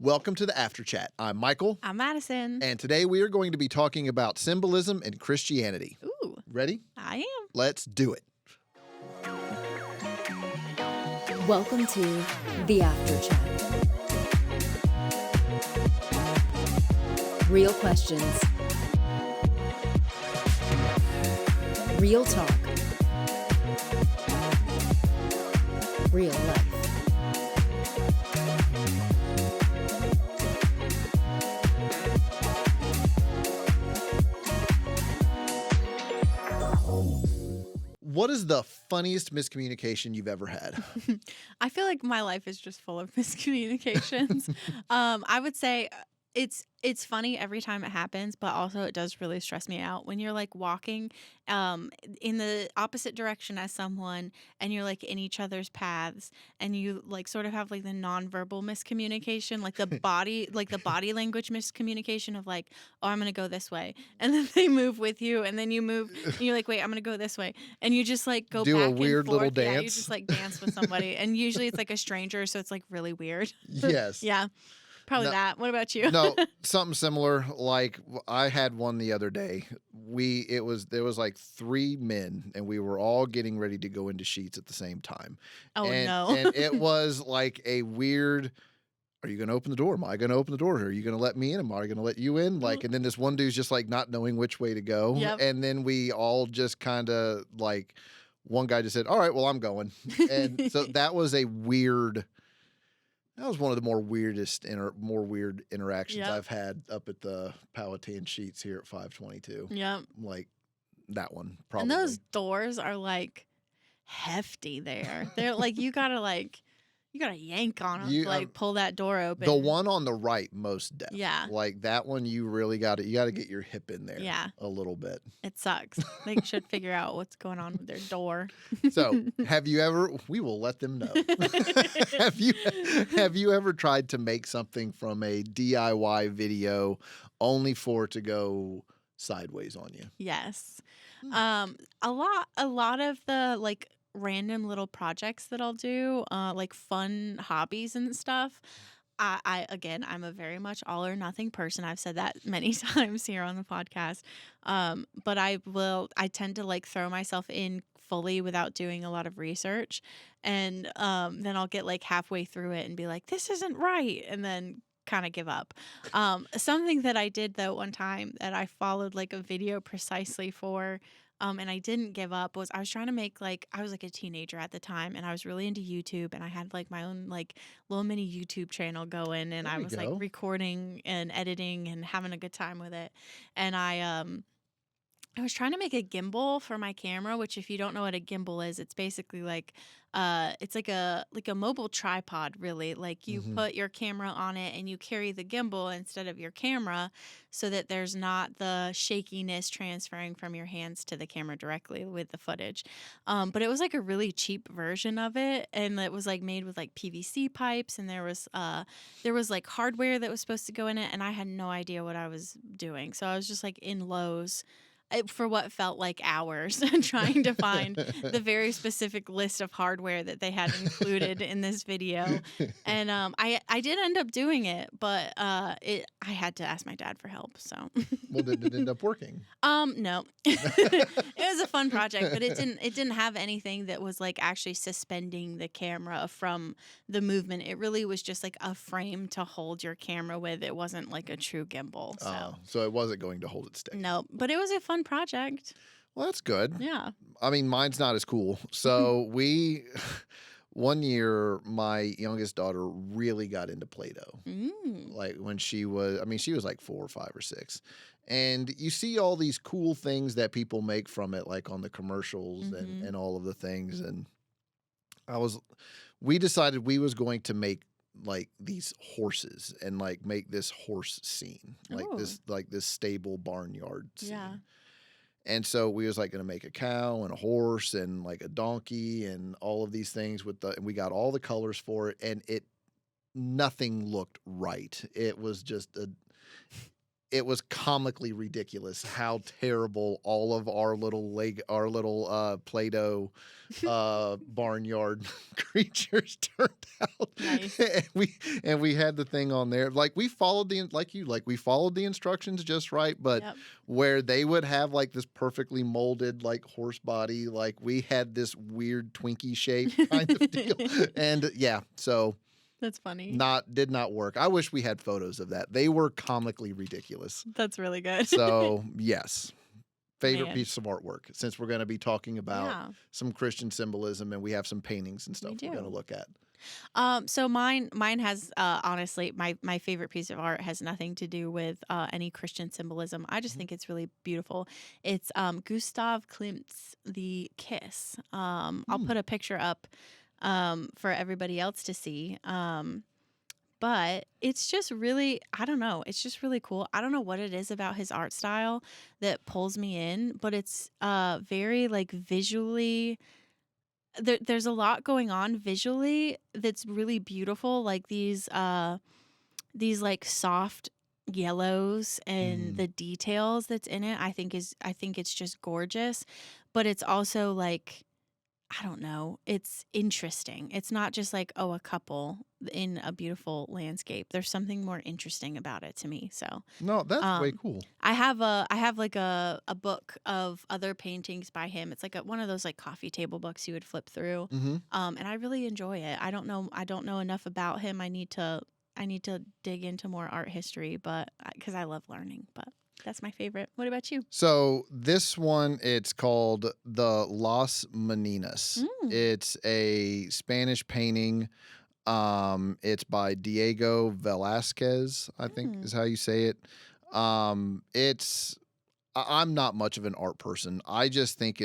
Welcome to the After Chat. I'm Michael. I'm Madison. And today we are going to be talking about symbolism in Christianity. Ooh. Ready? I am. Let's do it. Welcome to the After Chat. Real questions. Real talk. Real life. What is the funniest miscommunication you've ever had? I feel like my life is just full of miscommunications. I would say it's funny every time it happens, but also it does really stress me out when you're like walking in the opposite direction as someone and you're like in each other's paths and you like sort of have like the nonverbal miscommunication, like the body language miscommunication of like, oh, I'm gonna go this way, and then they move with you and then you move and you're like, wait, I'm gonna go this way, and you just like go Do back a and weird forth. little Yeah, you dance. just like dance with somebody, and usually it's like a stranger, so it's like really weird. Yes. Yeah. Probably No- that. What about you? No, something similar. Like I had one the other day. There was like three men, and we were all getting ready to go into sheets at the same time. Oh, and, no. And it was like a weird. Are you going to open the door? Am I going to open the door? Are you going to let me in? Am I going to let you in? Like, and then this one dude's just like not knowing which way to go. Yep. And then we all just kind of like, one guy just said, "All right, well, I'm going." And so that was a weird. That was one of the more weird interactions Yep. I've had up at the Powhatan Sheets here at 522. Yep. Like that one, probably. And those doors are like hefty there. They're like you gotta yank on them You- to like pull that door open. The one on the right, most deaf. Yeah. Like that one, you really got to get your hip in there. Yeah. A little bit. It sucks. They should figure out what's going on with their door. So, have you ever? We will let them know. Have you ever tried to make something from a DIY video only for it to go sideways on you? Yes. A lot of the like random little projects that I'll do, like fun hobbies and stuff. I'm a very much all or nothing person. I've said that many times here on the podcast. But I tend to like throw myself in fully without doing a lot of research. And then I'll get like halfway through it and be like, this isn't right. And then kind of give up. Something that I did though one time that I followed like a video precisely for, and I didn't give up, was I was trying to make like, I was like a teenager at the time and I was really into YouTube and I had like my own like little mini YouTube channel going, and There I you was go. like recording and editing and having a good time with it. And I was trying to make a gimbal for my camera, which if you don't know what a gimbal is, it's basically like it's like a mobile tripod, really. Like you Mhm. put your camera on it and you carry the gimbal instead of your camera so that there's not the shakiness transferring from your hands to the camera directly with the footage. But it was like a really cheap version of it, and it was like made with like PVC pipes, and there was like hardware that was supposed to go in it, and I had no idea what I was doing. So I was just like in Lowe's for what felt like hours trying to find the very specific list of hardware that they had included in this video. And I did end up doing it, but I had to ask my dad for help. So Well, did it end up working? no. It was a fun project, but it didn't have anything that was like actually suspending the camera from the movement. It really was just like a frame to hold your camera with. It wasn't like a true gimbal. So So it wasn't going to hold its steady. no, but it was a fun project. Well, that's good. Yeah. I mean, mine's not as cool. So one year, my youngest daughter really got into Play-Doh. Mm. Like when she was like 4 or 5 or 6. And you see all these cool things that people make from it, like on the commercials Mhm. and all of the things. And we decided we was going to make like these horses and like make this horse scene, Oh. like this stable barnyard scene. Yeah. And so we was like going to make a cow and a horse and like a donkey and all of these things and we got all the colors for it, and nothing looked right. It was just it was comically ridiculous how terrible all of our little Play-Doh barnyard creatures turned out. Nice. and we had the thing on there. Like we followed we followed the instructions just right, but Yep. where they would have like this perfectly molded like horse body, like we had this weird Twinkie shape kind of deal. And yeah, so That's funny. did not work. I wish we had photos of that. They were comically ridiculous. That's really good. So yes. Favorite Man. piece of artwork, since we're going to be talking about Yeah. some Christian symbolism and we have some paintings and stuff We we're going do. to look at. So mine has honestly my favorite piece of art has nothing to do with any Christian symbolism. I just think it's really beautiful. It's Gustav Klimt's The Kiss. I'll put a picture up for everybody else to see. But it's just really, I don't know, it's just really cool. I don't know what it is about his art style that pulls me in, but it's very like visually, there's a lot going on visually that's really beautiful. Like these like soft yellows and the details that's in it, I think it's just gorgeous. But it's also like, I don't know, it's interesting. It's not just like, oh, a couple in a beautiful landscape. There's something more interesting about it to me. So No, that's way cool. I have like a book of other paintings by him. It's like one of those like coffee table books you would flip through. And I really enjoy it. I don't know enough about him. I need to dig into more art history, but because I love learning. But that's my favorite. What about you? So this one, it's called the Las Meninas. It's a Spanish painting. It's by Diego Velázquez, I think is how you say it. I'm not much of an art person. I just think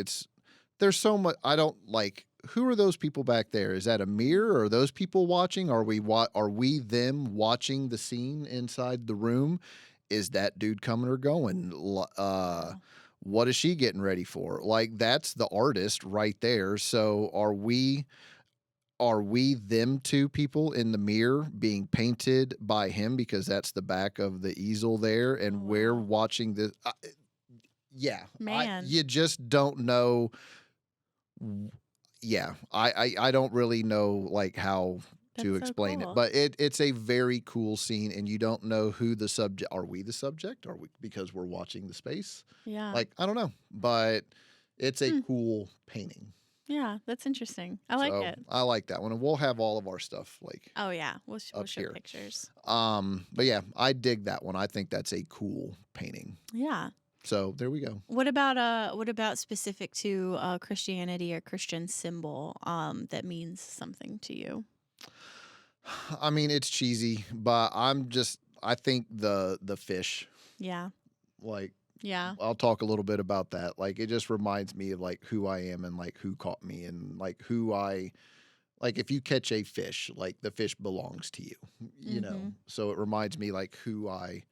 there's so much. I don't like. Who are those people back there? Is that a mirror? Are those people watching? Are we them watching the scene inside the room? Is that dude coming or going? What is she getting ready for? Like, that's the artist right there. So are we them two people in the mirror being painted by him, because that's the back of the easel there, and we're watching this? Man. You just don't know. Yeah, I don't really know like how to That's so explain cool. it, but it's a very cool scene, and you don't know who the subject. Are we the subject? Are we, because we're watching the space? Yeah. Like, I don't know, but it's a cool painting. Yeah, that's interesting. I like it. I like that one, and we'll have all of our stuff like Oh yeah, we'll up show here. pictures. But yeah, I dig that one. I think that's a cool painting. Yeah. So there we go. What about specific to Christianity or Christian symbol that means something to you? I mean, it's cheesy, but I think the fish, Yeah. like, Yeah. I'll talk a little bit about that. Like, it just reminds me of like who I am and like who caught me, and like like if you catch a fish, like the fish belongs to you, you know? So it reminds me like who I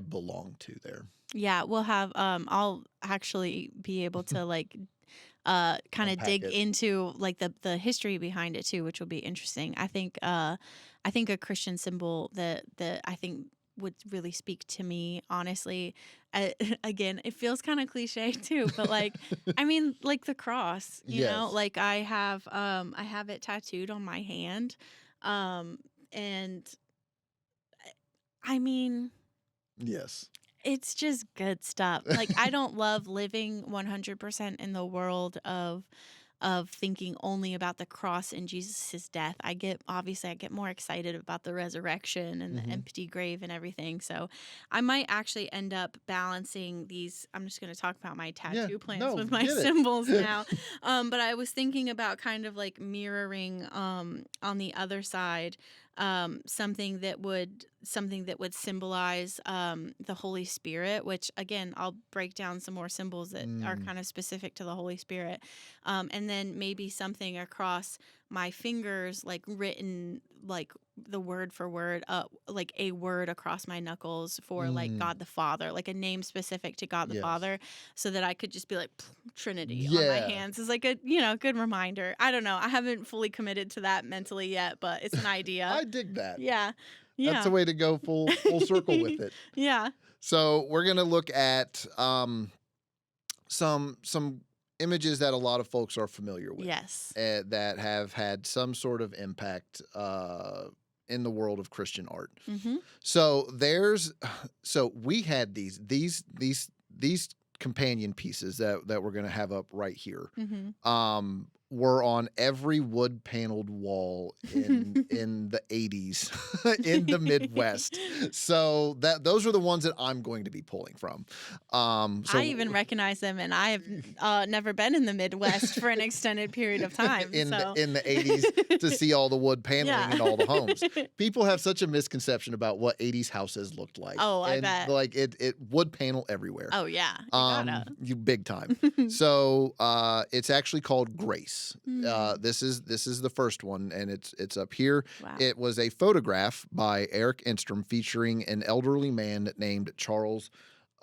belong to there. Yeah, we'll have I'll actually be able to like kind of Unpack dig it. into like the history behind it too, which will be interesting. I think a Christian symbol that I think would really speak to me, honestly. Again, it feels kind of cliche too, but like I mean like the cross, you know? Yes. Like I have it tattooed on my hand. And I mean, Yes. it's just good stuff. Like I don't love living 100% in the world of thinking only about the cross and Jesus' death. I get more excited about the resurrection and the empty grave and everything. So I might actually end up balancing these. I'm just going to talk about my tattoo plans with my get it. symbols now. But I was thinking about kind of like mirroring on the other side something that would symbolize the Holy Spirit, which again I'll break down some more symbols that are kind of specific to the Holy Spirit, and then maybe something across my fingers, like written like the word for word, like a word across my knuckles for like God the Father, like a name specific to God the Yes. Father, so that I could just be like Trinity on Yeah. my hands is like a good reminder. I don't know. I haven't fully committed to that mentally yet, but it's an idea. I dig that. Yeah. That's the way to go full circle with it. Yeah. So we're gonna look at some images that a lot of folks are familiar with. Yes. That have had some sort of impact in the world of Christian art. Mm-hmm. So we had these companion pieces that we're gonna have up right here. Mm-hmm. Were on every wood paneled wall in the 80s in the Midwest. So those are the ones that I'm going to be pulling from. I even recognize them, and I have never been in the Midwest for an extended period of time. in the 80s to see all the wood paneling in all the homes. People have such a misconception about what 80s houses looked like. Oh, I bet. Like it wood panel everywhere. Oh yeah, you gotta. You big time. So it's actually called Grace. This is the first one, and it's up here. Wow. It was a photograph by Eric Enstrom featuring an elderly man named Charles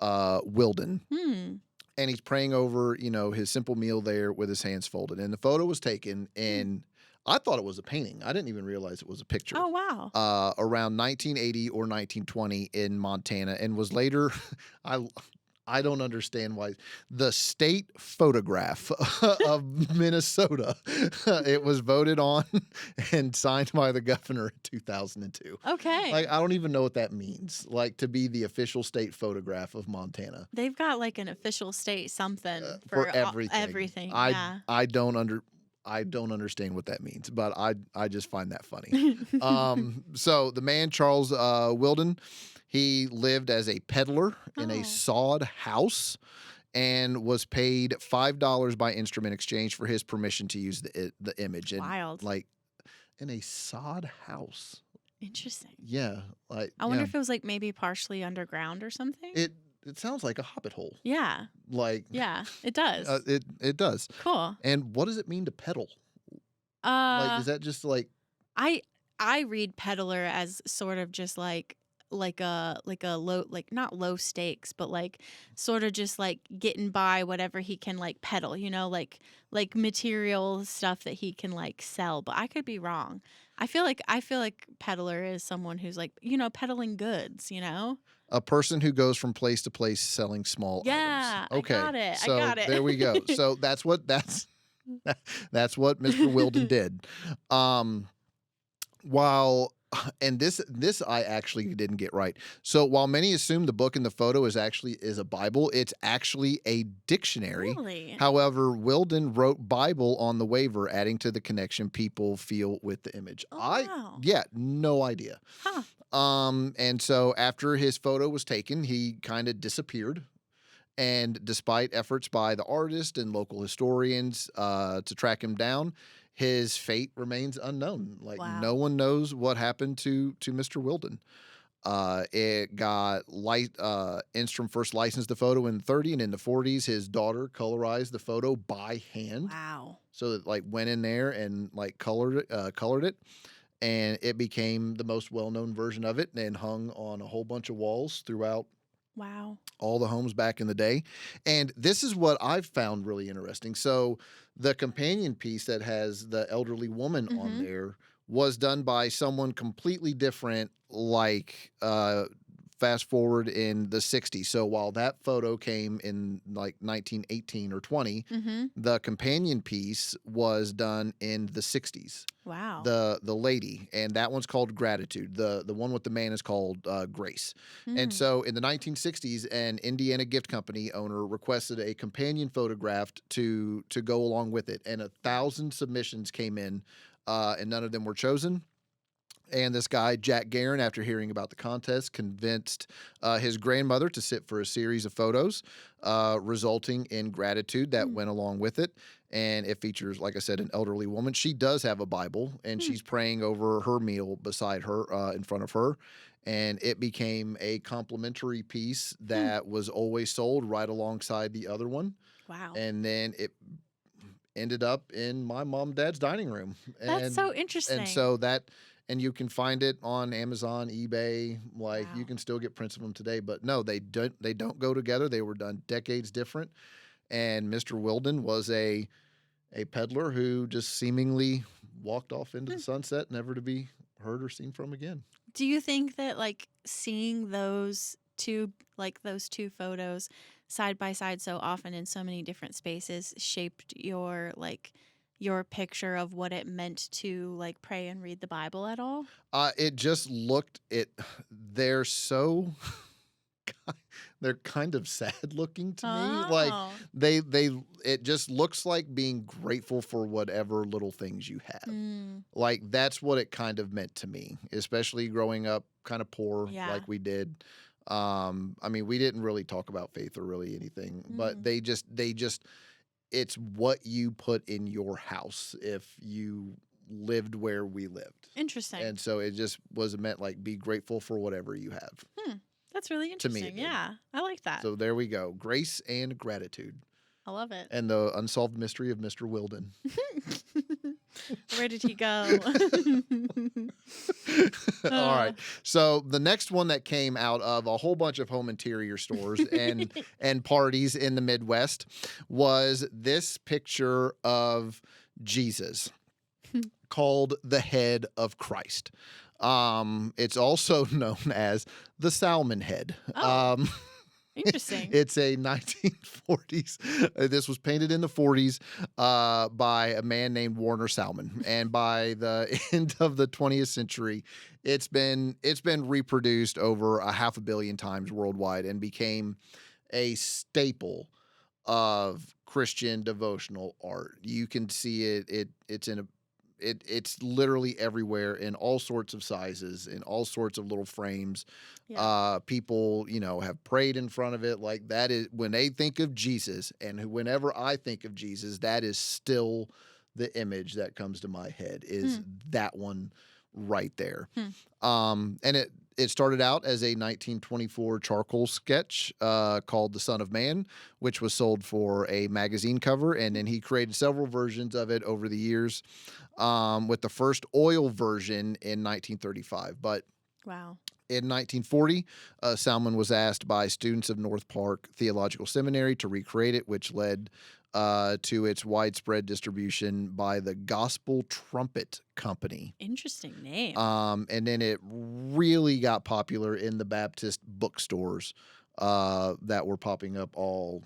Wilden. And he's praying over, his simple meal there with his hands folded. And the photo was taken, and I thought it was a painting. I didn't even realize it was a picture. Oh wow. Around 1980 or 1920 in Montana, and was later I don't understand why. The state photograph of Minnesota. It was voted on and signed by the governor in 2002. Okay. Like, I don't even know what that means. Like, to be the official state photograph of Montana. They've got like an official state something for everything. Everything. I don't understand what that means, but I just find that funny. So the man, Charles Wilden, he lived as a peddler in a sod house and was paid $5 by Instrument Exchange for his permission to use the image. And wild. Like, in a sod house. Interesting. Yeah. Like, I wonder if it was like maybe partially underground or something. It sounds like a hobbit hole. Yeah. Like. Yeah, it does. It does. Cool. And what does it mean to peddle? Like, is that just like? I read peddler as sort of just like a low, like not low stakes, but like sort of just like getting by whatever he can like peddle, like material stuff that he can like sell. But I could be wrong. I feel like peddler is someone who's like, peddling goods, A person who goes from place to place selling small items. Okay. I got it. So I got it. There we go. So that's what Mr. Wilden did. And this I actually didn't get right. So while many assume the book in the photo is a Bible, it's actually a dictionary. Really? However, Wilden wrote Bible on the waiver, adding to the connection people feel with the image. Oh, wow. No idea. Huh. And so after his photo was taken, he kind of disappeared. And despite efforts by the artist and local historians to track him down, his fate remains unknown. Like, wow. No one knows what happened to Mr. Wilden. It got Enstrom first licensed the photo in the 30s, and in the 40s, his daughter colorized the photo by hand. Wow. So it like went in there and like colored it, and it became the most well-known version of it, and hung on a whole bunch of walls throughout. Wow. All the homes back in the day. And this is what I've found really interesting. So the companion piece that has the elderly woman on there was done by someone completely different, like fast forward in the 60s. So while that photo came in like 1918 or 20, the companion piece was done in the 60s. Wow. The lady, and that one's called Gratitude. The one with the man is called Grace. And so in the 1960s, an Indiana gift company owner requested a companion photograph to go along with it, and 1,000 submissions came in, and none of them were chosen. And this guy, Jack Guerin, after hearing about the contest, convinced his grandmother to sit for a series of photos, resulting in Gratitude that went along with it. And it features, like I said, an elderly woman. She does have a Bible, and she's praying over her meal beside her, in front of her. And it became a complimentary piece that was always sold right alongside the other one. Wow. And then it ended up in my mom and dad's dining room. That's so interesting. And so and you can find it on Amazon, eBay. Like, Wow. you can still get prints of them today. But no, they don't go together. They were done decades different. And Mr. Wilden was a peddler who just seemingly walked off into the sunset, never to be heard or seen from again. Do you think that like seeing those those two photos side by side so often in so many different spaces shaped your picture of what it meant to like pray and read the Bible at all? It just looked they're so they're kind of sad looking to me. Like Oh. they it just looks like being grateful for whatever little things you have. Mm, Like that's what it kind of meant to me, especially growing up kind of poor yeah. like we did. I mean, we didn't really talk about faith or really anything, but Mm. they just it's what you put in your house if you lived where we lived. Interesting. And so it just was meant like be grateful for whatever you have. That's really To me, it interesting. did. Yeah. I like that. So there we go. Grace and gratitude. I love it. And the unsolved mystery of Mr. Wilden. Where did he go? All right. So the next one that came out of a whole bunch of home interior stores and parties in the Midwest was this picture of Jesus called the head of Christ. It's also known as the salmon head. Oh. Interesting. It's a 1940s. This was painted in the 40s by a man named Warner Salmon, and by the end of the 20th century, it's been reproduced over 500 million times worldwide and became a staple of Christian devotional art. You can see it. It's literally everywhere in all sorts of sizes, in all sorts of little frames. Yeah. People, have prayed in front of it. Like that is when they think of Jesus, and whenever I think of Jesus, that is still the image that comes to my head is that one right there. And it started out as a 1924 charcoal sketch called The Son of Man, which was sold for a magazine cover. And then he created several versions of it over the years, with the first oil version in 1935. But Wow. in 1940, Salmon was asked by students of North Park Theological Seminary to recreate it, which led to its widespread distribution by the Gospel Trumpet Company. Interesting name. And then it really got popular in the Baptist bookstores that were popping up all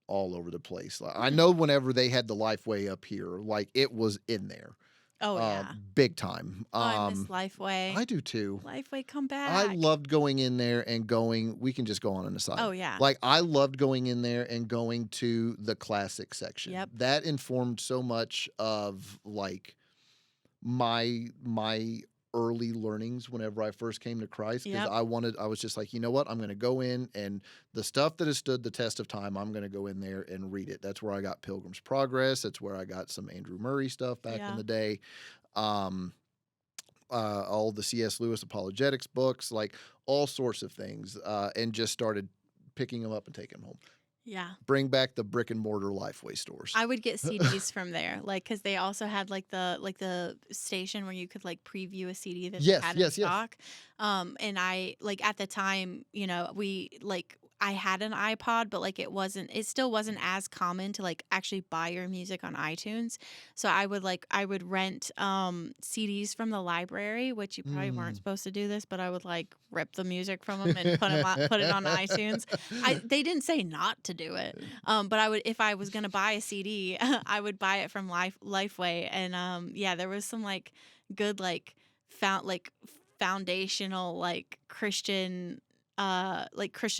over the place. Like, I know whenever they had the Lifeway up here, like it was in there. Oh yeah. Big time. I miss Lifeway. I do too. Lifeway, come back. I loved going in there and we can just go on an aside. Oh yeah. Like I loved going in there and going to the classic section. Yep. That informed so much of like my early learnings whenever I first came to Christ, because Yep. I was just like, you know what? I'm going to go in, and the stuff that has stood the test of time, I'm going to go in there and read it. That's where I got Pilgrim's Progress. That's where I got some Andrew Murray stuff back in the day. All the C.S. Lewis apologetics books, like all sorts of things, and just started picking them up and taking them home. Yeah. Bring back the brick and mortar Lifeway stores. I would get CDs from there, like because they also had like the station where you could like preview a CD that they had in stock. And I like at the time, I had an iPod, but like it still wasn't as common to like actually buy your music on iTunes. So I would rent CDs from the library, which you probably weren't supposed to do this, but I would like rip the music from them and put it on iTunes. They didn't say not to do it, but I would, if I was gonna buy a CD, I would buy it from Lifeway, and there was some like good foundational Christian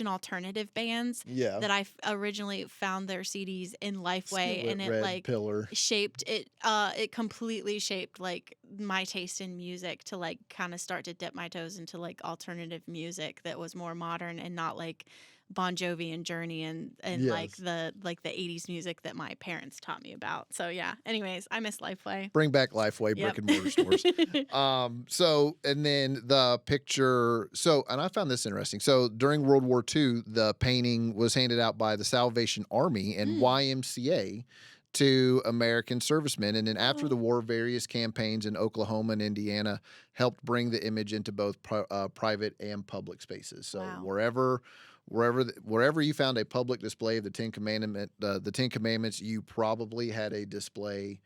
alternative bands that I originally found their CDs in Lifeway, and it Pillar shaped it. It completely shaped like my taste in music to like kind of start to dip my toes into like alternative music that was more modern and not like Bon Jovi and Journey and like the 80s music that my parents taught me about. So yeah. Anyways, I miss Lifeway. Bring back Lifeway, brick and mortar stores. So, and then the picture. So, and I found this interesting. So during World War II, the painting was handed out by the Salvation Army and YMCA to American servicemen. And then after the war, various campaigns in Oklahoma and Indiana helped bring the image into both private and public spaces. So wherever you found a public display of the Ten Commandments, you probably had a display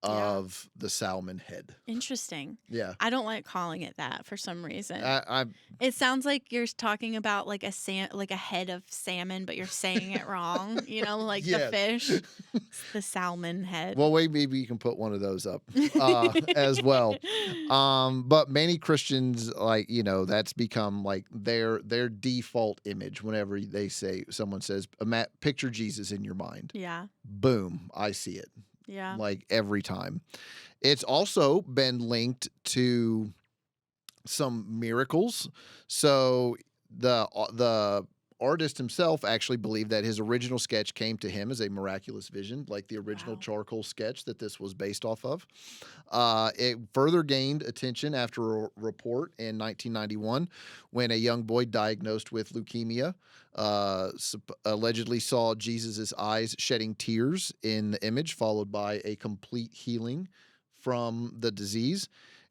of the salmon head. Interesting. Yeah. I don't like calling it that for some reason. I It sounds like you're talking about like a head of salmon, but you're saying it wrong. Like the Yes. fish. It's the salmon head. Well, maybe you can put one of those up as well. But many Christians, that's become like their default image whenever someone says, picture Jesus in your mind. Yeah. Boom, I see it. Yeah. Like every time. It's also been linked to some miracles. So the artist himself actually believed that his original sketch came to him as a miraculous vision, like the original charcoal sketch that this was based off of. It further gained attention after a report in 1991 when a young boy diagnosed with leukemia allegedly saw Jesus' eyes shedding tears in the image, followed by a complete healing from the disease.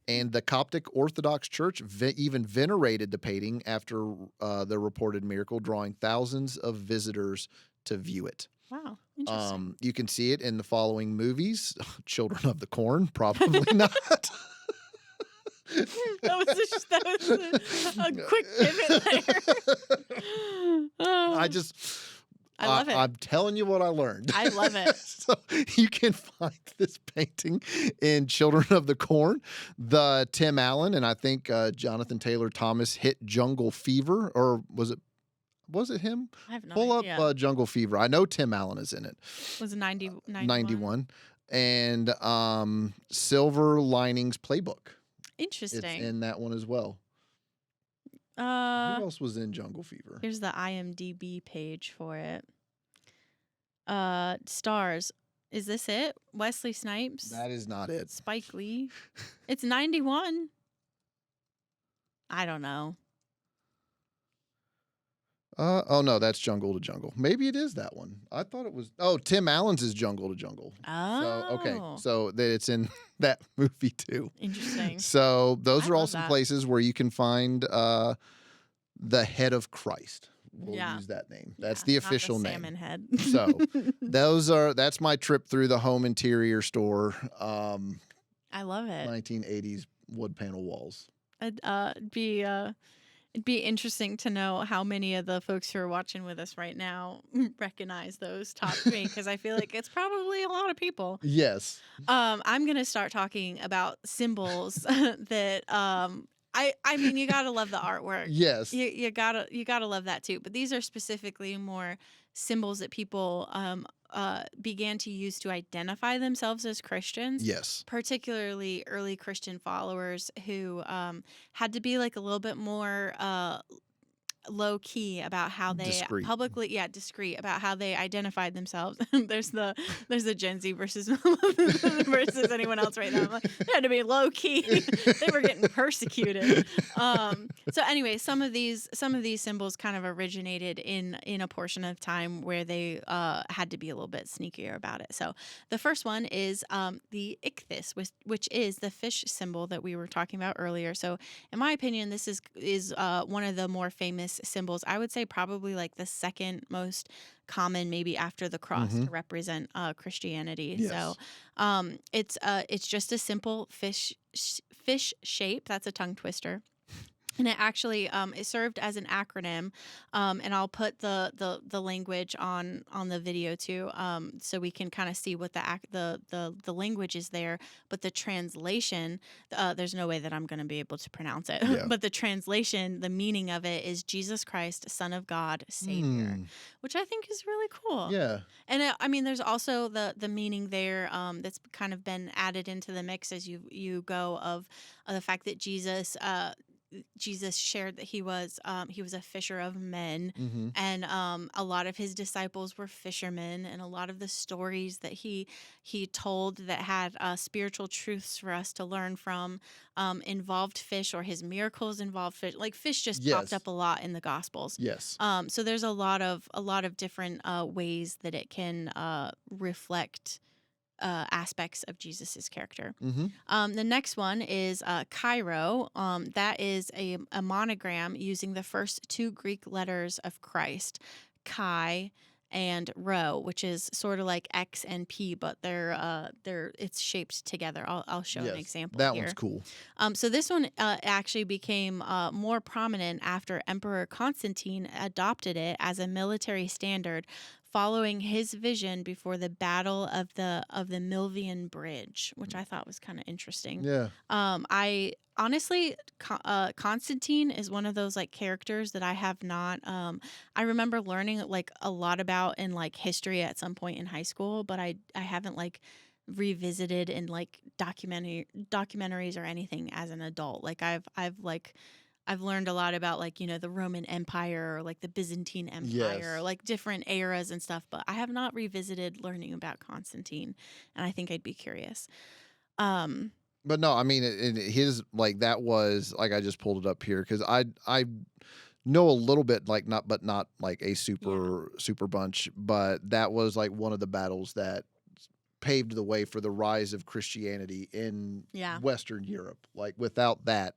And the Coptic Orthodox Church even venerated the painting after the reported miracle, drawing thousands of visitors to view it. Wow, interesting. You can see it in the following movies. Children of the Corn, probably not. That was a quick pivot there. I love it. I'm telling you what I learned. I love it. So you can find this painting in Children of the Corn. The Tim Allen and I think Jonathan Taylor Thomas hit Jungle Fever, or was it him? I have no Pull idea. up Jungle Fever. I know Tim Allen is in it. Was it 91. And Silver Linings Playbook. Interesting. It's in that one as well. Who else was in Jungle Fever? Here's the IMDb page for it. Stars. Is this it? Wesley Snipes? That is not it. Spike Lee? It's 91. I don't know. Oh no, that's Jungle to Jungle. Maybe it is that one. I thought it was. Oh, Tim Allen's is Jungle to Jungle. Oh. So, okay. So it's in that movie too. Interesting. So those are all some that. places where you can find the head of Christ. We'll use that name. That's the official not the name. Salmon head. So that's my trip through the home interior store. I love it. 1980s wood panel walls. It'd be interesting to know how many of the folks who are watching with us right now recognize those top three, because I feel like it's probably a lot of people. Yes. I'm gonna start talking about symbols that I mean, you gotta love the artwork. Yes. You gotta love that too. But these are specifically more symbols that people began to use to identify themselves as Christians. Yes. Particularly early Christian followers who had to be like a little bit more low key about how they Discreet. discreet about how they identified themselves. there's the Gen Z versus versus anyone else right now. Like, they had to be low key. They were getting persecuted. So anyway, some of these symbols kind of originated in a portion of time where they had to be a little bit sneakier about it. So the first one is the ichthys, which is the fish symbol that we were talking about earlier. So in my opinion, this is one of the more famous symbols. I would say probably like the second most common, maybe after the cross, to represent Christianity. Yes. So it's just a simple fish shape. That's a tongue twister. And it actually it served as an acronym, and I'll put the language on the video too, so we can kind of see what the language is there. But the translation, there's no way that I'm going to be able to pronounce it. Yeah. But the translation, the meaning of it is Jesus Christ, Son of God, Savior, which I think is really cool. Yeah. And I mean, there's also the meaning there that's kind of been added into the mix as you go of the fact that Jesus shared that he was a fisher of men, and a lot of his disciples were fishermen, and a lot of the stories that he told that had spiritual truths for us to learn from involved fish, or his miracles involved fish. Like fish just popped up a lot in the Gospels. Yes. So there's a lot of different ways that it can reflect aspects of Jesus's character. The next one is Cairo. That is a monogram using the first two Greek letters of Christ, Chi and rho, which is sort of like X and P, but it's shaped together. I'll show an example that here. one's cool. So this one actually became more prominent after Emperor Constantine adopted it as a military standard, following his vision before the Battle of the Milvian Bridge, which I thought was kind of interesting. Yeah. I honestly, Constantine is one of those like characters that I have not. I remember learning like a lot about in like history at some point in high school, but I haven't like revisited in like documentaries or anything as an adult. Like I've learned a lot about like, the Roman Empire or like the Byzantine Empire or like different eras and stuff, but I have not revisited learning about Constantine, and I think I'd be curious. But no, I mean, his like that was like I just pulled it up here because I know a little bit like not like a super bunch, but that was like one of the battles that paved the way for the rise of Christianity in Western Europe. Like without that,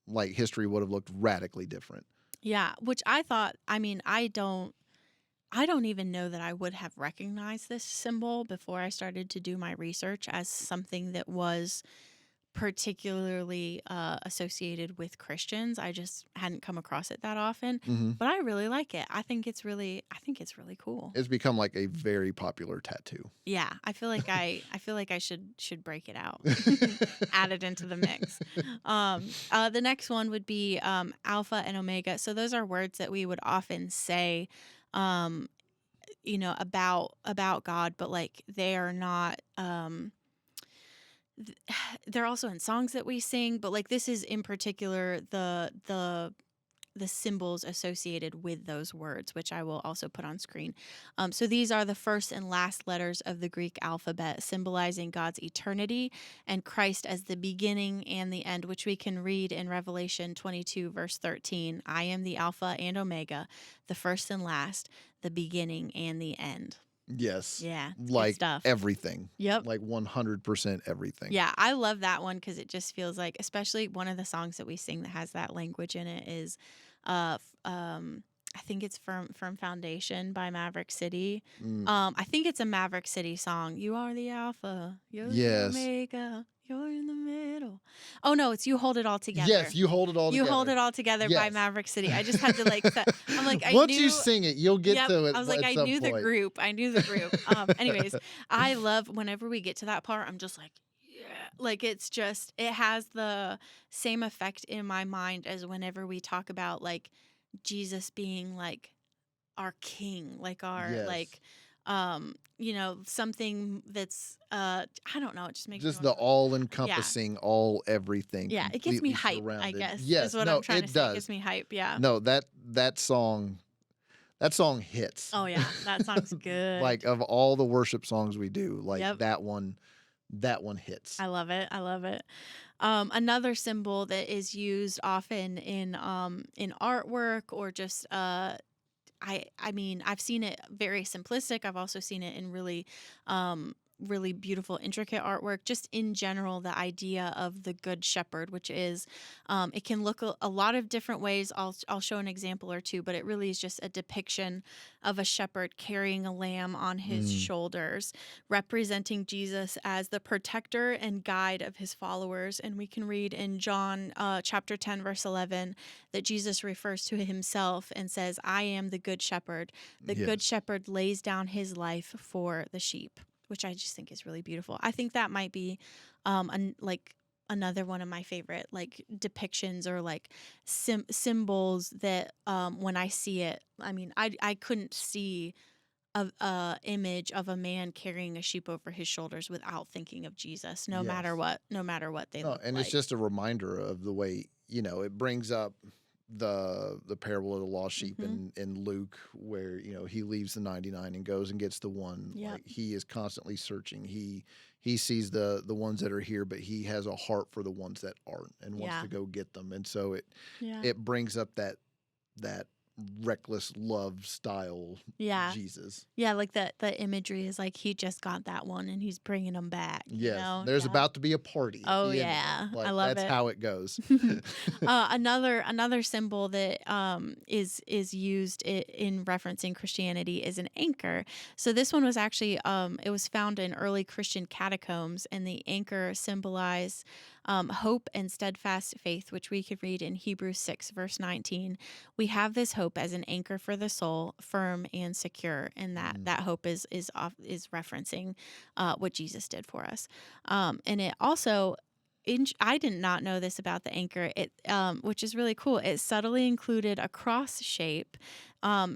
like history would have looked radically different. Yeah, which I thought. I mean, I don't even know that I would have recognized this symbol before I started to do my research as something that was particularly associated with Christians. I just hadn't come across it that often, but I really like it. I think it's really cool. It's become like a very popular tattoo. Yeah, I feel like I should break it out, add it into the mix. The next one would be alpha and omega. So those are words that we would often say, about God, but like they are not. They're also in songs that we sing, but like this is in particular the symbols associated with those words, which I will also put on screen. So these are the first and last letters of the Greek alphabet, symbolizing God's eternity and Christ as the beginning and the end, which we can read in Revelation 22, verse 13. I am the Alpha and Omega, the first and last, the beginning and the end. Yes. Yeah. Like stuff. Everything. Yep. Like 100% everything. Yeah. I love that one because it just feels like, especially one of the songs that we sing that has that language in it is, I think it's Firm Foundation by Maverick City. I think it's a Maverick City song. You are the Alpha. You're the Omega. You're in the middle. Oh no, it's You Hold It All Together. Yes, You Hold It All Together. You Hold It All Together by Maverick City. I just had to like. I'm like, once you sing it, you'll get to it. I was like, I knew the group. Anyways, I love whenever we get to that part. I'm just like, yeah, like it has the same effect in my mind as whenever we talk about like Jesus being like our king, like our like. Something that's I don't know, it just makes just the all-encompassing, all everything. Yeah, it gets me hype, I guess. Yes, is what I'm trying to say. It gets me hype, yeah. No, that song hits. Oh yeah, that song's good. Like of all the worship songs we do, like that one hits. I love it. Another symbol that is used often in artwork or just I mean, I've seen it very simplistic. I've also seen it in really really beautiful, intricate artwork. Just in general, the idea of the Good Shepherd, which is, it can look a lot of different ways. I'll show an example or two, but it really is just a depiction of a shepherd carrying a lamb on his shoulders, representing Jesus as the protector and guide of his followers. And we can read in John chapter 10, verse 11, that Jesus refers to himself and says, I am the Good Shepherd. The Good Shepherd lays down his life for the sheep, which I just think is really beautiful. I think that might be another one of my favorite like depictions or like symbols that when I see it, I mean, I couldn't see a image of a man carrying a sheep over his shoulders without thinking of Jesus, no matter what they look and like. it's just a reminder of the way, it brings up the parable of the lost sheep in Luke, where he leaves the 99 and goes and gets the one. Like he is constantly searching. He sees the ones that are here, but he has a heart for the ones that aren't and wants to go get them. And so it brings up that reckless love style Yeah. Jesus. Yeah, like the imagery is like he just got that one and he's bringing them back, you Yes, know? there's Yeah. about to be a party at Oh the end of yeah, it. I Like love that's it. how it goes. Another symbol that is used in referencing Christianity is an anchor. So this one was actually it was found in early Christian catacombs, and the anchor symbolized hope and steadfast faith, which we could read in Hebrews 6 verse 19. We have this hope as an anchor for the soul, firm and secure, and that hope is referencing what Jesus did for us. And it also I did not know this about the anchor. It, which is really cool. It subtly included a cross shape,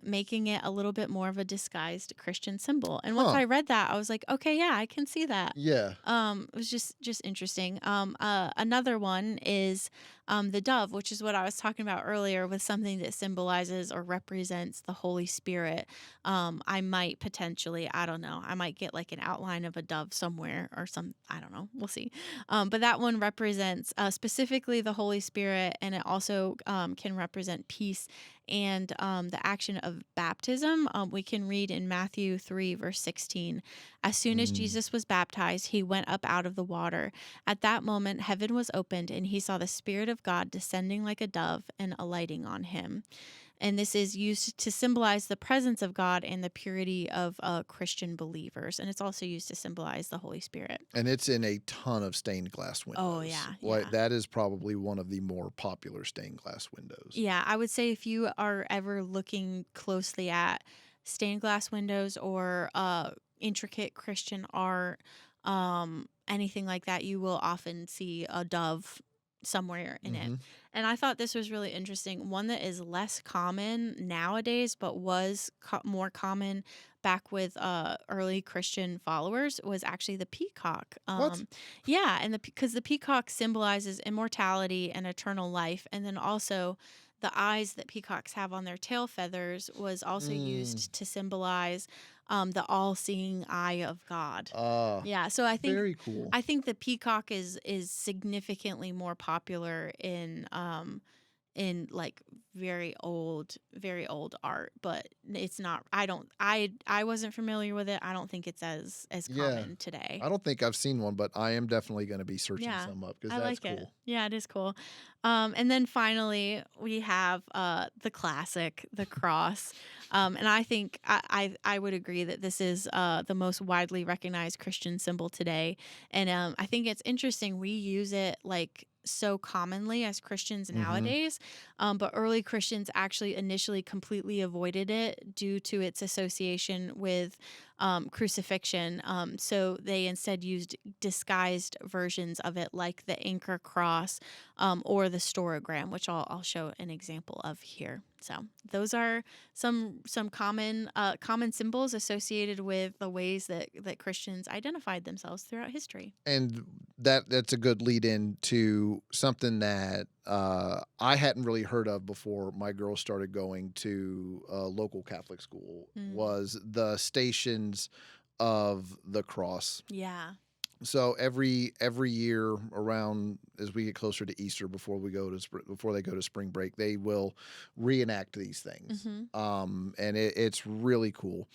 making it a little bit more of a disguised Christian symbol. And once Huh. I read that, I was like, okay, yeah, I can see that. Yeah. It was just interesting. Another one is the dove, which is what I was talking about earlier, with something that symbolizes or represents the Holy Spirit. I might potentially, I don't know, I might get like an outline of a dove somewhere or I don't know, we'll see. But that one represents specifically the Holy Spirit, and it also can represent peace and the action of baptism. We can read in Matthew 3, verse 16. As soon as Jesus was baptized, he went up out of the water. At that moment, heaven was opened, and he saw the Spirit of God descending like a dove and alighting on him. And this is used to symbolize the presence of God and the purity of Christian believers. And it's also used to symbolize the Holy Spirit. And it's in a ton of stained glass windows. Oh, yeah. Like that is probably one of the more popular stained glass windows. Yeah, I would say if you are ever looking closely at stained glass windows or intricate Christian art, anything like that, you will often see a dove somewhere in it. And I thought this was really interesting. One that is less common nowadays, but was more common back with early Christian followers, was actually the peacock. What? Yeah, and because the peacock symbolizes immortality and eternal life, and then also the eyes that peacocks have on their tail feathers was also used to symbolize the all-seeing eye of God. Yeah, so I think very cool. I think the peacock is significantly more popular in like very old art, but it's not. I wasn't familiar with it. I don't think it's as common today. I don't think I've seen one, but I am definitely going to be searching some up because I that's like cool. it. Yeah, it is cool. And then finally we have the classic, the cross. And I think I would agree that this is the most widely recognized Christian symbol today. And I think it's interesting. We use it like so commonly as Christians nowadays, but early Christians actually initially completely avoided it due to its association with crucifixion. So they instead used disguised versions of it, like the anchor cross or the storogram, which I'll show an example of here. So those are some common symbols associated with the ways that Christians identified themselves throughout history. And that's a good lead in to something that I hadn't really heard of before my girls started going to a local Catholic school was the Stations of the Cross. Yeah. So every year around as we get closer to Easter, before they go to spring break, they will reenact these things, and it's really cool.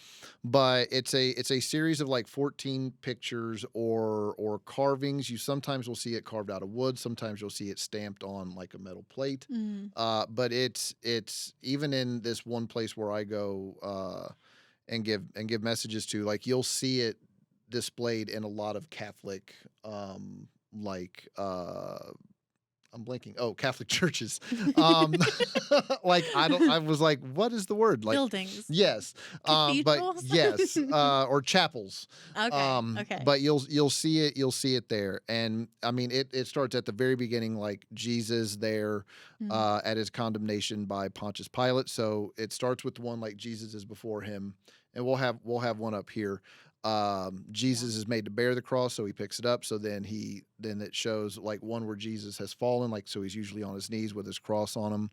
But it's a series of like 14 pictures or carvings. You sometimes will see it carved out of wood, sometimes you'll see it stamped on like a metal plate. But it's even in this one place where I go and give messages to, like you'll see it displayed in a lot of Catholic, I'm blanking. Oh, Catholic churches. Like I was like, what is the word? Like buildings. Yes. But Cathedrals? yes, or chapels. Okay. Okay. But you'll see it there, and I mean it starts at the very beginning, like Jesus there at his condemnation by Pontius Pilate. So it starts with one like Jesus is before him, and we'll have one up here. Jesus is made to bear the cross, so he picks it up. So then it shows like one where Jesus has fallen, like so he's usually on his knees with his cross on him.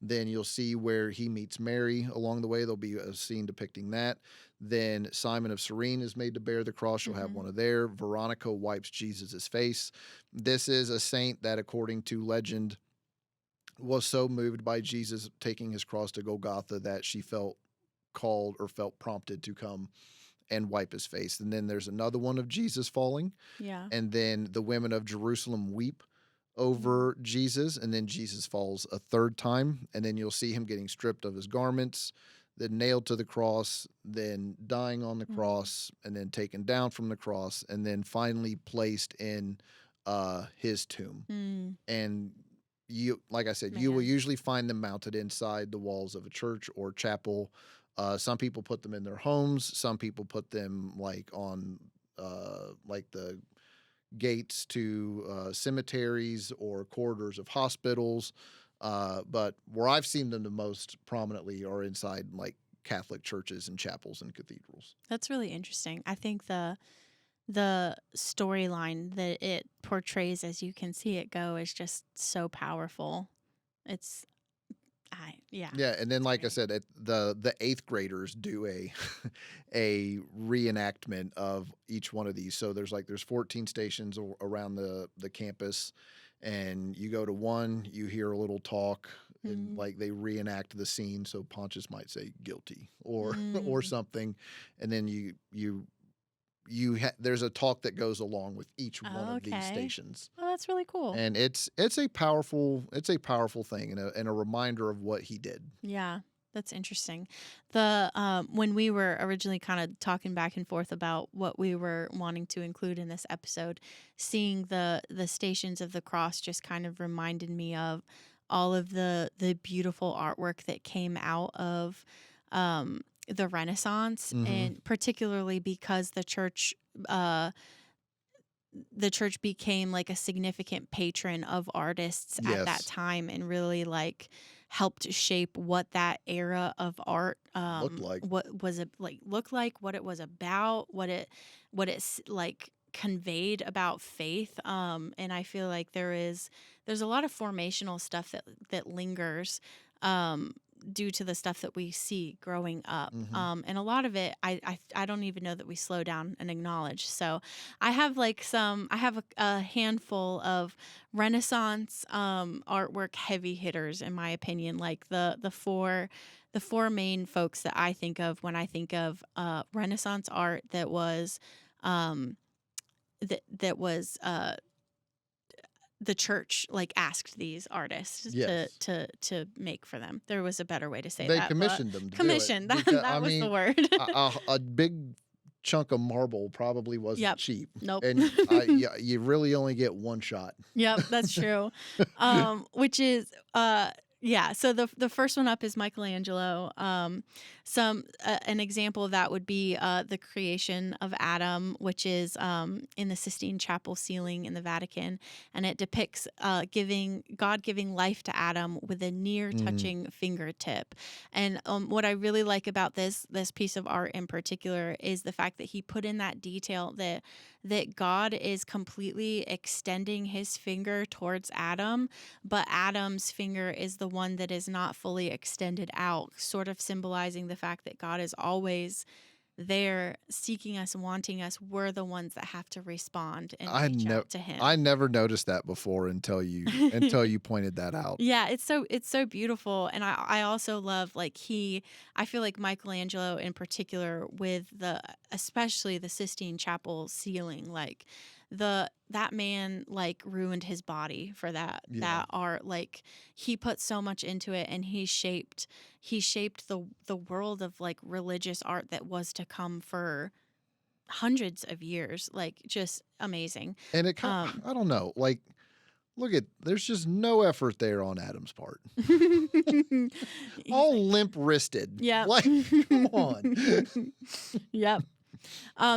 Then you'll see where he meets Mary along the way. There'll be a scene depicting that. Then Simon of Cyrene is made to bear the cross. You'll have one of there. Veronica wipes Jesus's face. This is a saint that, according to legend, was so moved by Jesus taking his cross to Golgotha that she felt called or felt prompted to come and wipe his face. And then there's another one of Jesus falling. Yeah. And then the women of Jerusalem weep over Jesus. And then Jesus falls a third time. And then you'll see him getting stripped of his garments, then nailed to the cross, then dying on the cross, and then taken down from the cross, and then finally placed in his tomb. And you, like I said, you will usually find them mounted inside the walls of a church or chapel. Some people put them in their homes. Some people put them like on like the gates to cemeteries or corridors of hospitals. But where I've seen them the most prominently are inside like Catholic churches and chapels and cathedrals. That's really interesting. I think the storyline that it portrays as you can see it go is just so powerful. It's Yeah, and then like I said, the eighth graders do a reenactment of each one of these. So there's 14 stations around the campus, and you go to one, you hear a little talk, and like they reenact the scene. So Pontius might say guilty or or something, and then there's a talk that goes along with each one of these stations. Oh, that's really cool. And it's a powerful thing and a reminder of what he did. Yeah, that's interesting. The when we were originally kind of talking back and forth about what we were wanting to include in this episode, seeing the stations of the cross just kind of reminded me of all of the beautiful artwork that came out of the Renaissance, and particularly because the church became like a significant patron of artists at that time, and really like helped shape what that era of art looked like, what was it like, looked like, what it was about, what it's like conveyed about faith. And I feel like there's a lot of formational stuff that lingers due to the stuff that we see growing up. And a lot of it, I don't even know that we slow down and acknowledge. So I have a handful of Renaissance artwork heavy hitters, in my opinion, like the four main folks that I think of when I think of Renaissance art that was the church like asked these artists to make for them. There was a better way to say they that. They commissioned them to commissioned. do it. That was the word. a big chunk of marble probably wasn't cheap. Nope. And you really only get one shot. Yep, that's true. Which is so the first one up is Michelangelo. An example of that would be the creation of Adam, which is in the Sistine Chapel ceiling in the Vatican, and it depicts God giving life to Adam with a near touching fingertip. And what I really like about this piece of art in particular is the fact that he put in that detail that God is completely extending his finger towards Adam, but Adam's finger is the one that is not fully extended out, sort of symbolizing the fact that God is always there, seeking us, wanting us. We're the ones that have to respond and reach out to him. I never noticed that before until you pointed that out. Yeah, it's so beautiful. And I also love I feel like Michelangelo in particular with especially the Sistine Chapel ceiling, like that man like ruined his body for that art. Like he put so much into it, and he shaped the world of like religious art that was to come for hundreds of years. Like just amazing. And it I don't know, like there's just no effort there on Adam's part. All limp wristed. Yeah. Like, come on. Yep.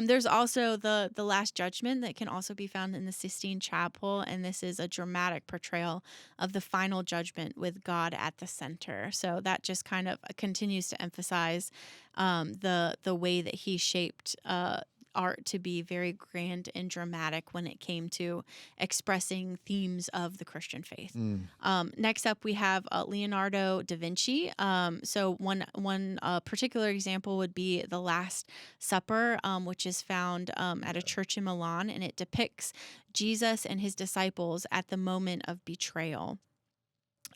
There's also the Last Judgment that can also be found in the Sistine Chapel, and this is a dramatic portrayal of the final judgment with God at the center. So that just kind of continues to emphasize the way that he shaped art to be very grand and dramatic when it came to expressing themes of the Christian faith. Next up, we have Leonardo da Vinci. So one particular example would be the Last Supper, which is found at a church in Milan, and it depicts Jesus and his disciples at the moment of betrayal.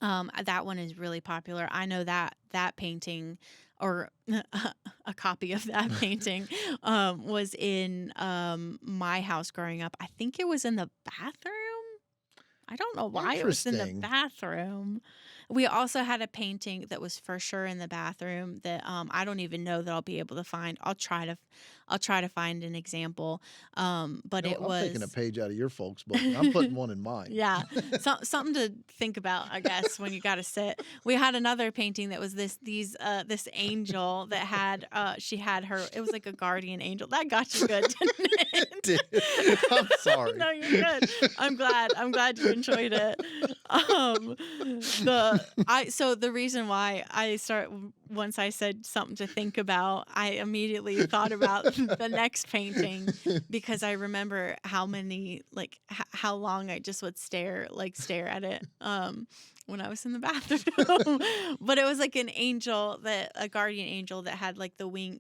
That one is really popular. I know that painting, or a copy of that painting, was in my house growing up. I think it was in the bathroom. I don't know why it was in the Interesting. bathroom. We also had a painting that was for sure in the bathroom that I don't even know that I'll be able to find. I'll try to find an example. But You know, it I'm taking a was page out of your folks' book, and I'm putting one in mine. yeah, something to think about, I guess, when you got to sit. We had another painting that was this angel that had she had her. It was like a guardian angel. That got you good, didn't it? Dude, I'm sorry. No, you're good. I'm glad you enjoyed it. So the reason why once I said something to think about, I immediately thought about the next painting because I remember how many how long I just would stare at it when I was in the bathroom. But it was like a guardian angel that had like the wing,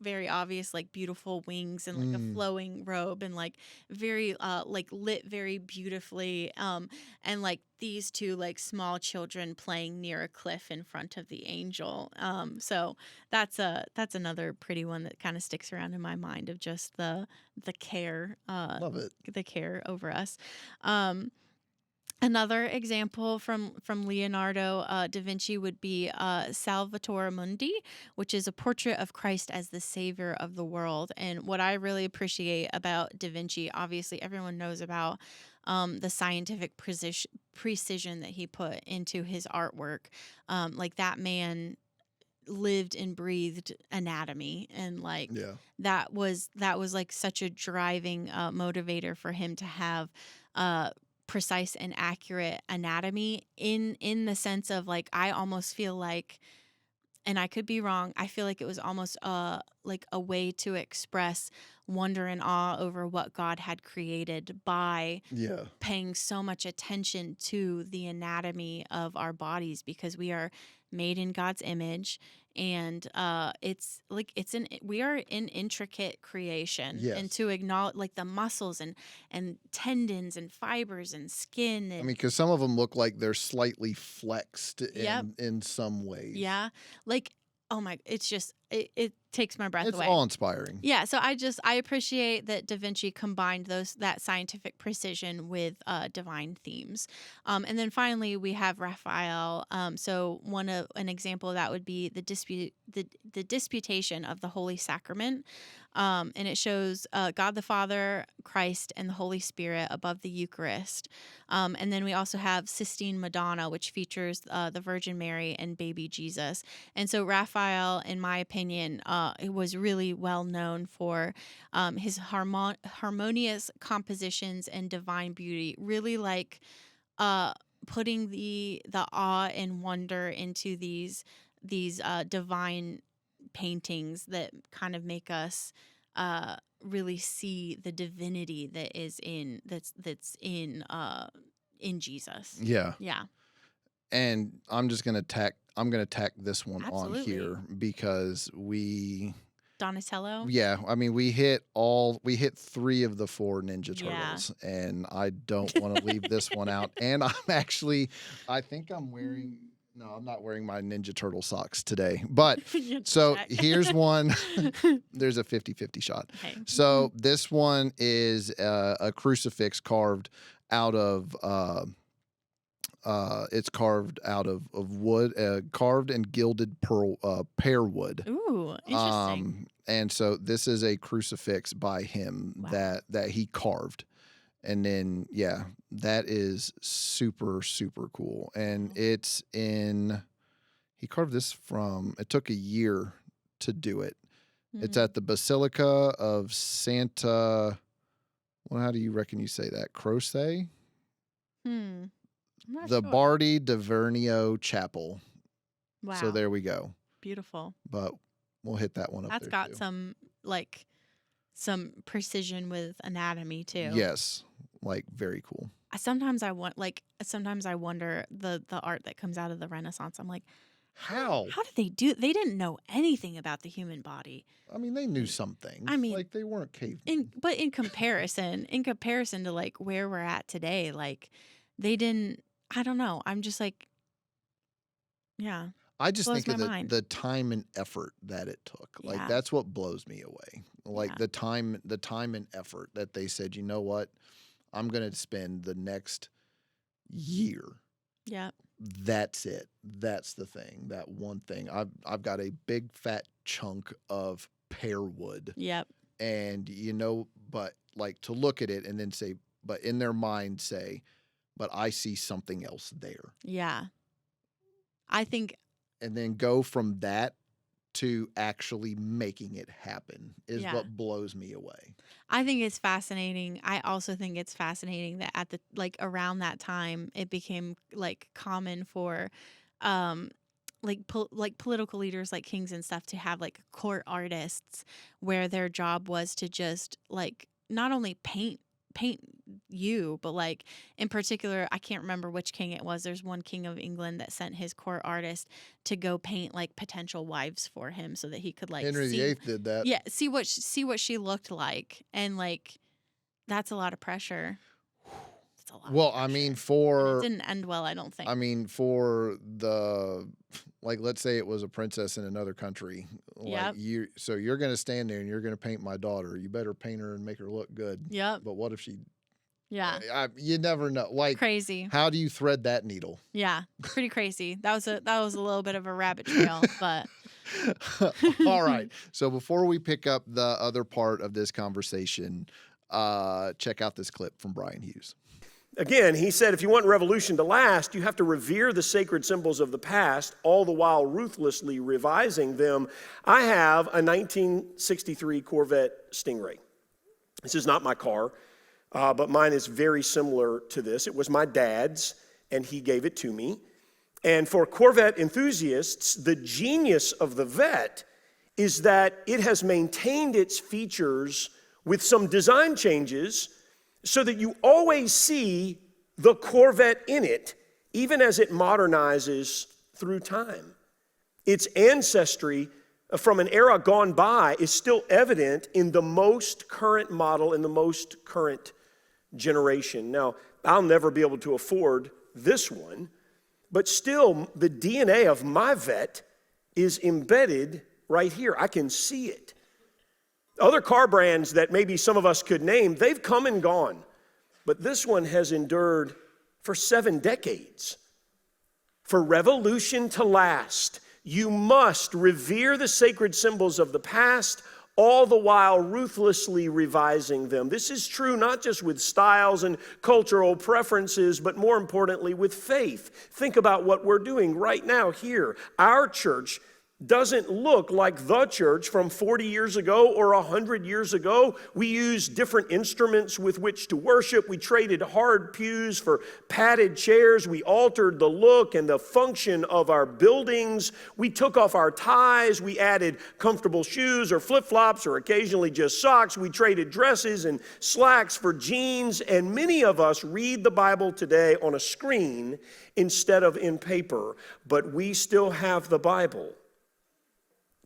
very obvious like beautiful wings and like a flowing robe and like very like lit very beautifully, and like these two like small children playing near a cliff in front of the angel. So that's another pretty one that kind of sticks around in my mind of just the care, Love it. the care over us. Another example from Leonardo da Vinci would be Salvator Mundi, which is a portrait of Christ as the savior of the world. And what I really appreciate about da Vinci, obviously everyone knows about the scientific precision that he put into his artwork. Like that man lived and breathed anatomy, and like Yeah. that was like such a driving motivator for him to have precise and accurate anatomy in the sense of like I almost feel like, and I could be wrong, I feel like it was almost like a way to express wonder and awe over what God had created by Yeah. paying so much attention to the anatomy of our bodies, because we are made in God's image, and it's like we are an intricate creation. Yes. And to acknowledge like the muscles and tendons and fibers and skin, I and mean, because some of them look like they're slightly flexed Yep. in some ways. yeah, like oh my, it's just it takes my breath It's away. awe-inspiring. Yeah, so I appreciate that Da Vinci combined that scientific precision with divine themes, and then finally we have Raphael. So an example of that would be the disputation of the Holy Sacrament, and it shows God the Father, Christ, and the Holy Spirit above the Eucharist, and then we also have Sistine Madonna, which features the Virgin Mary and baby Jesus. And so Raphael, in my opinion, it was really well known for his harmonious compositions and divine beauty, really like putting the awe and wonder into these divine paintings that kind of make us really see the divinity that is that's in Jesus. Yeah. Yeah. And I'm gonna tack this one on Absolutely. here because Donatello. I mean, we hit 3 of the 4 Ninja Yeah. Turtles, and I don't want to leave this one out. And I think I'm wearing. No, I'm not wearing my Ninja Turtle socks today. But You have to so check. here's one. There's a 50-50 shot. Okay. So this one is a crucifix carved out of. It's carved out of wood, carved and gilded pear wood. Ooh, interesting. And so this is a crucifix by him Wow. that he carved. And then, that is super, super cool. And he carved this it took a year to do it. It's at the Basilica of Santa, well, how do you reckon you say that? Croce? I'm not The sure. Bardi di Vernio Chapel. Wow. So there we go. Beautiful. But we'll hit that one up That's there got too. some precision with anatomy too. Yes. Like very cool. Sometimes I wonder the art that comes out of the Renaissance. I'm like, How did they do? They didn't know anything about the human body. I mean, they knew some things. I mean, like they weren't cavemen. But in comparison to like where we're at today, like they didn't. I don't know. I'm just like Yeah. I just Blows think of my mind. the time and effort that it took. Like Yeah. that's what blows me away. Like Yeah. the time and effort that they said, you know what? I'm going to spend the next year. Yeah. That's it. That's the thing. That one thing. I've got a big fat chunk of pear wood. Yep. And but like to look at it and then say, but in their mind say, but I see something else there. Yeah. I think. And then go from that to actually making it happen is Yeah. what blows me away. I think it's fascinating. I also think it's fascinating that at the around that time it became common for political leaders like kings and stuff to have court artists where their job was to just not only paint you, but in particular, I can't remember which king it was. There's one king of England that sent his court artist to go paint potential wives for him so that he could Henry see, VIII did that. yeah, see what she looked like, and that's a lot of pressure. It's a lot. Well, of pressure. I mean, it didn't end well, I don't think. I mean, for the let's say it was a princess in another country. Yep. So you're going to stand there and you're going to paint my daughter. You better paint her and make her look good. Yep. But what if she? Yeah. You never know. Crazy. How do you thread that needle? Yeah, pretty crazy. That was a little bit of a rabbit trail, but. All right. So before we pick up the other part of this conversation, check out this clip from Brian Hughes. Again, he said, if you want revolution to last, you have to revere the sacred symbols of the past, all the while ruthlessly revising them. I have a 1963 Corvette Stingray. This is not my car, but mine is very similar to this. It was my dad's, and he gave it to me. And for Corvette enthusiasts, the genius of the Vette is that it has maintained its features with some design changes so that you always see the Corvette in it, even as it modernizes through time. Its ancestry from an era gone by is still evident in the most current model, in the most current generation. Now, I'll never be able to afford this one, but still, the DNA of my Vette is embedded right here. I can see it. Other car brands that maybe some of us could name, they've come and gone. But this one has endured for 7 decades. For revolution to last, you must revere the sacred symbols of the past, all the while ruthlessly revising them. This is true not just with styles and cultural preferences, but more importantly with faith. Think about what we're doing right now here. Our church doesn't look like the church from 40 years ago or 100 years ago. We use different instruments with which to worship. We traded hard pews for padded chairs. We altered the look and the function of our buildings. We took off our ties. We added comfortable shoes or flip-flops or occasionally just socks. We traded dresses and slacks for jeans. And many of us read the Bible today on a screen instead of in paper. But we still have the Bible.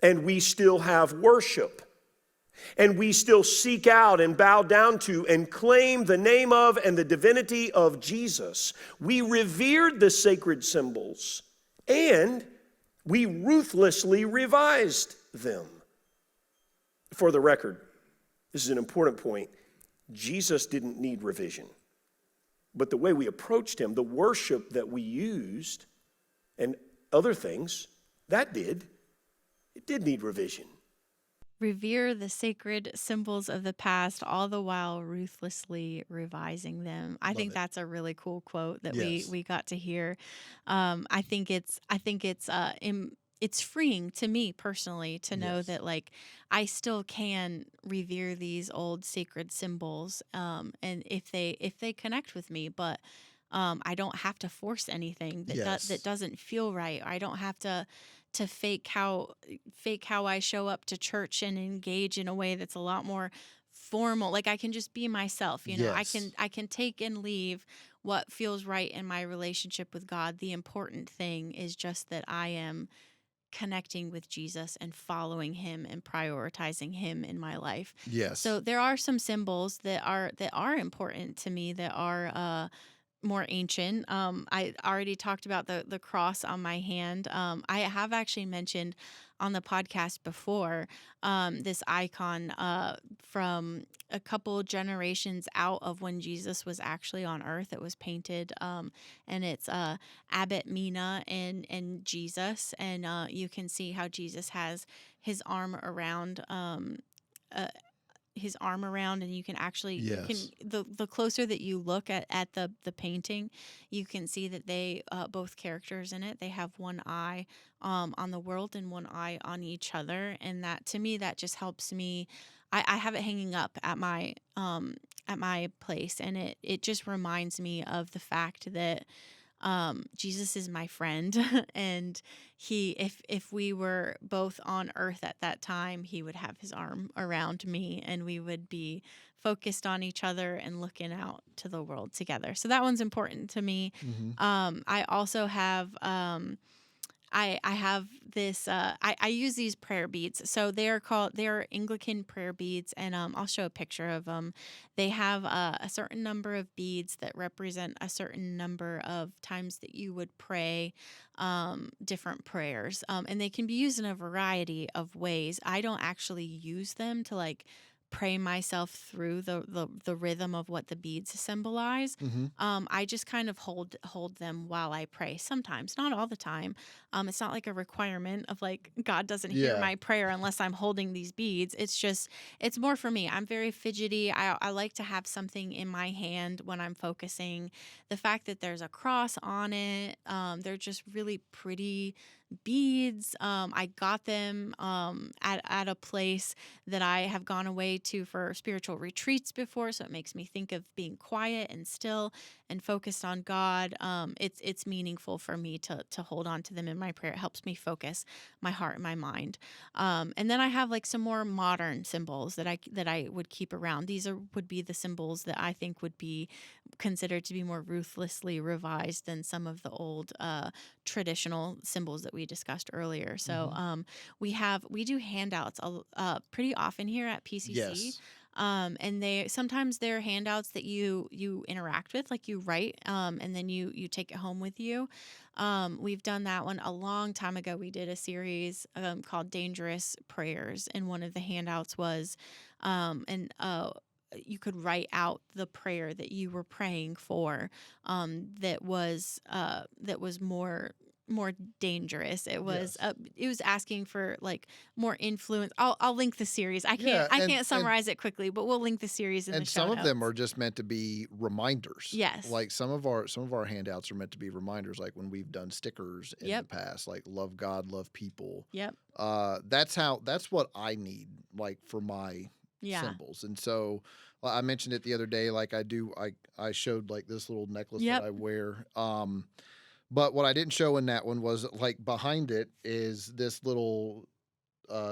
And we still have worship. And we still seek out and bow down to and claim the name of and the divinity of Jesus. We revered the sacred symbols and we ruthlessly revised them. For the record, this is an important point. Jesus didn't need revision. But the way we approached him, the worship that we used, and other things, that did. It did need revision. Revere the sacred symbols of the past, all the while ruthlessly revising them. I think that's a really cool quote that we got to hear. I think it's freeing to me personally to know that I still can revere these old sacred symbols, and if they connect with me, but I don't have to force anything that doesn't feel right. I don't have to fake how I show up to church and engage in a way that's a lot more formal. I can just be myself, Yes. I can take and leave what feels right in my relationship with God. The important thing is just that I am connecting with Jesus and following him and prioritizing him in my life. Yes. So there are some symbols that are important to me that are more ancient. I already talked about the cross on my hand. I have actually mentioned on the podcast before this icon from a couple generations out of when Jesus was actually on earth. It was painted, and it's Abbot Mina and Jesus, and you can see how Jesus has his arm around. Uh, his arm around, and you can actually you can Yes. the closer that you look at the painting, you can see that they both characters in it, they have one eye on the world and one eye on each other, and that, to me, that just helps me. I have it hanging up at my place, and it just reminds me of the fact that Jesus is my friend, and if we were both on earth at that time, he would have his arm around me, and we would be focused on each other and looking out to the world together. So that one's important to me. Hmm. I also have I have this I use these prayer beads. So they're Anglican prayer beads, and I'll show a picture of them. They have a certain number of beads that represent a certain number of times that you would pray different prayers, and they can be used in a variety of ways. I don't actually use them to like pray myself through the rhythm of what the beads symbolize. Hmm. I just kind of hold them while I pray. Sometimes, not all the time. It's not like a requirement of like God doesn't hear Yeah. my prayer unless I'm holding these beads. It's just it's more for me. I'm very fidgety. I like to have something in my hand when I'm focusing. The fact that there's a cross on it, they're just really pretty beads. I got them at a place that I have gone away to for spiritual retreats before, so it makes me think of being quiet and still and focused on God. It's meaningful for me to hold on to them in my prayer. It helps me focus my heart and my mind. And then I have like some more modern symbols that I would keep around. These would be the symbols that I think would be considered to be more ruthlessly revised than some of the old traditional symbols that we discussed earlier. So Hmm. we do handouts pretty often here at PCC. Yes. And they're handouts that you interact with, like you write, and then you take it home with you. We've done that one a long time ago. We did a series called Dangerous Prayers, and one of the handouts was and you could write out the prayer that you were praying for, that was more dangerous. Yes. It was asking for like more influence. I'll link the series. I Yeah, can't summarize it quickly, but we'll link the series in the and show some of them notes. are just meant to be reminders. Yes. Like some of our handouts are meant to be reminders, like when we've done stickers in Yep. the past, like love God, love people. Yep. That's what I need, like, for my Yeah. symbols. And so I mentioned it the other day, like I showed like this little necklace Yep. that I wear. But what I didn't show in that one was like behind it is this little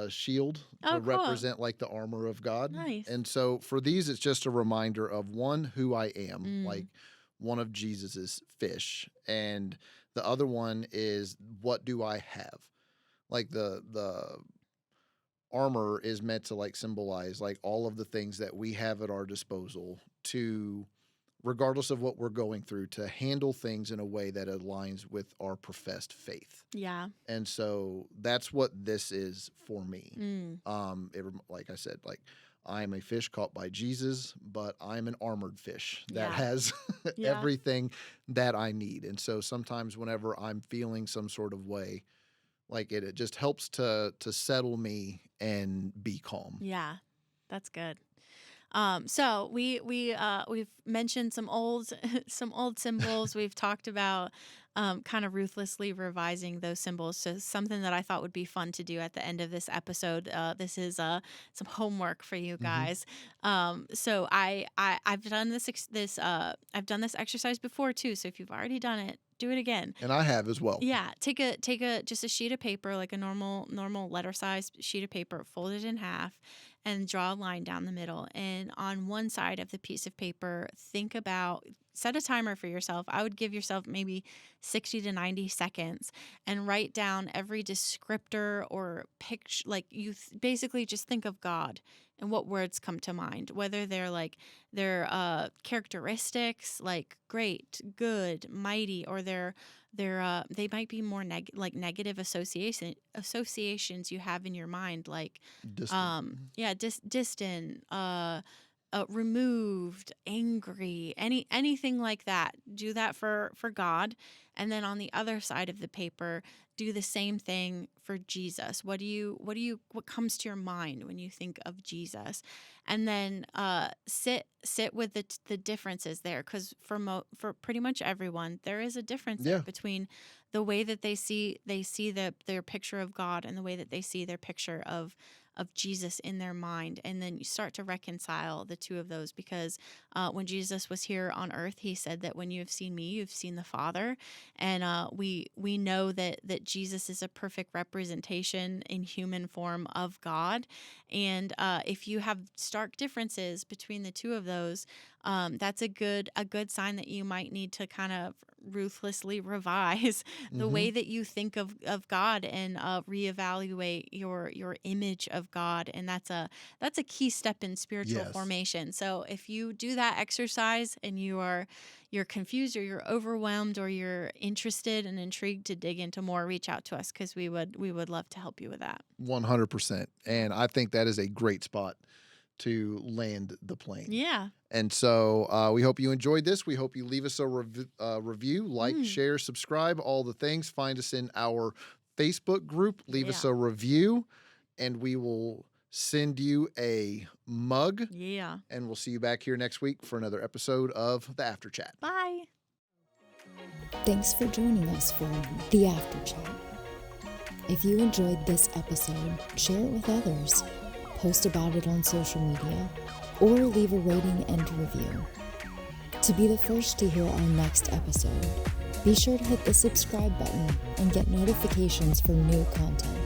shield Oh, to cool. represent like the armor of God. Nice. And so for these, it's just a reminder of one, who I am, like Mm. one of Jesus's fish, and the other one is, what do I have? Like the armor is meant to like symbolize like all of the things that we have at our disposal to, regardless of what we're going through, to handle things in a way that aligns with our professed faith. Yeah. And so that's what this is for me. Mm. Like I said, like I am a fish caught by Jesus, but I'm an armored fish that Yeah. has Yeah. everything that I need. And so sometimes whenever I'm feeling some sort of way, like it just helps to settle me and be calm. Yeah. That's good. So we've mentioned some old some old symbols. We've talked about kind of ruthlessly revising those symbols. So something that I thought would be fun to do at the end of this episode. This is some homework for you Mhm. guys. So I've done I've done this exercise before too. So if you've already done it, do it again. And I have as well. Yeah, take a just a sheet of paper, like a normal letter size sheet of paper, fold it in half, and draw a line down the middle. And on one side of the piece of paper, think about set a timer for yourself. I would give yourself maybe 60 to 90 seconds and write down every descriptor or picture. Like basically just think of God and what words come to mind, whether they're like their characteristics, like great, good, mighty, or they might be more negative associations you have in your mind, like Distant. distant, removed, angry, anything like that. Do that for God, and then on the other side of the paper, do the same thing for Jesus. What comes to your mind when you think of Jesus? And then sit with the differences there, because for pretty much everyone there is a difference there between the way that they see their picture of God and the way that they see their picture of Jesus in their mind. And then you start to reconcile the two of those, because when Jesus was here on earth, he said that when you have seen me, you've seen the Father. And we know that Jesus is a perfect representation in human form of God. And if you have stark differences between the two of those, that's a good sign that you might need to kind of ruthlessly revise the way that you think of God, and reevaluate your image of God. And that's a key step in spiritual formation. So if you do that exercise and you're confused, or you're overwhelmed, or you're interested and intrigued to dig into more, reach out to us, because we would love to help you with that. 100%. And I think that is a great spot to land the plane. Yeah. And so we hope you enjoyed this. We hope you leave us a review, like, share, subscribe, all the things. Find us in our Facebook group. Leave us a review, and we will send you a mug. Yeah. And we'll see you back here next week for another episode of The After Chat. Bye. Thanks for joining us for The After Chat. If you enjoyed this episode, share it with others, post about it on social media, or leave a rating and review. To be the first to hear our next episode, be sure to hit the subscribe button and get notifications for new content.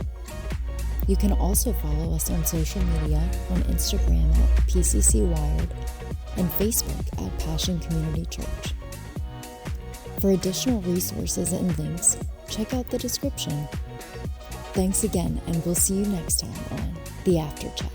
You can also follow us on social media on Instagram at PCC Wired and Facebook at Passion Community Church. For additional resources and links, check out the description. Thanks again, and we'll see you next time on The After Chat.